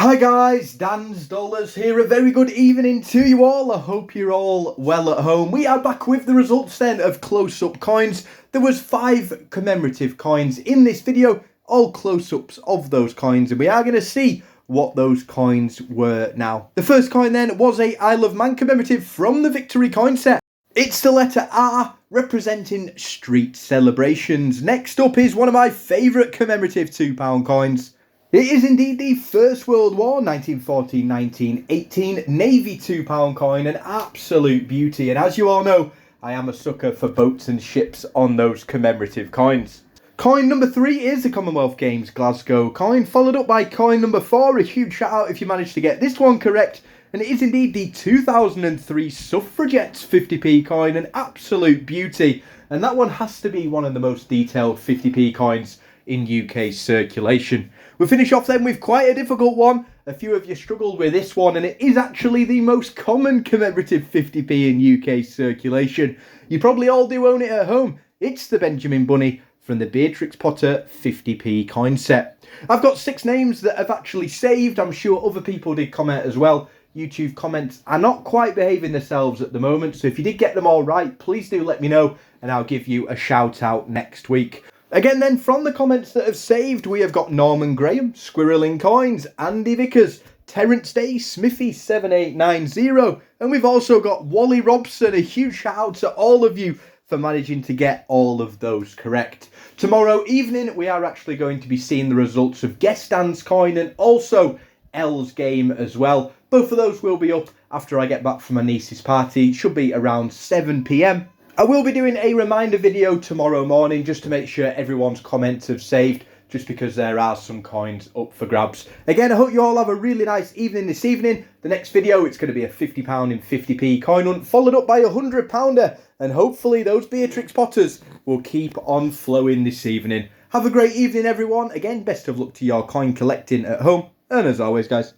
Hi guys, Dan's Dollars here. A very good evening to you all. I hope you're all well at home. We are back with the results then of close-up coins. There was 5 commemorative coins in this video, all close-ups of those coins, and we are going to see what those coins were now. The first coin then was a Isle of Man commemorative from the Victory coin set. It's the letter R, representing street celebrations. Next up is one of my favourite commemorative £2 coins. It is indeed the First World War, 1914-1918, Navy £2 coin, an absolute beauty. And as you all know, I am a sucker for boats and ships on those commemorative coins. Coin number 3 is the Commonwealth Games Glasgow coin, followed up by coin number 4. A huge shout out if you managed to get this one correct. And it is indeed the 2003 Suffragettes 50p coin, an absolute beauty. And that one has to be one of the most detailed 50p coins in UK circulation. We'll finish off then with quite a difficult one. A few of you struggled with this one, and it is actually the most common commemorative 50p in UK circulation. You probably all do own it at home. It's the Benjamin Bunny from the Beatrix Potter 50p coin set. I've got 6 names that have actually saved. I'm sure other people did comment as well. YouTube comments are not quite behaving themselves at the moment, so if you did get them all right, please do let me know and I'll give you a shout out next week. Again then, from the comments that have saved, we have got Norman Graham, Squirreling Coins, Andy Vickers, Terence Day, Smithy7890, and we've also got Wally Robson. A huge shout out to all of you for managing to get all of those correct. Tomorrow evening, we are actually going to be seeing the results of Gestan's coin and also L's game as well. Both of those will be up after I get back from my niece's party. It should be around 7 PM. I will be doing a reminder video tomorrow morning just to make sure everyone's comments have saved, just because there are some coins up for grabs. Again, I hope you all have a really nice evening this evening. The next video, it's going to be a £50 in 50p coin hunt, followed up by a £100, and hopefully those Beatrix Potters will keep on flowing this evening. Have a great evening, everyone. Again, best of luck to your coin collecting at home. And as always, guys,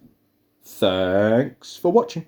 thanks for watching.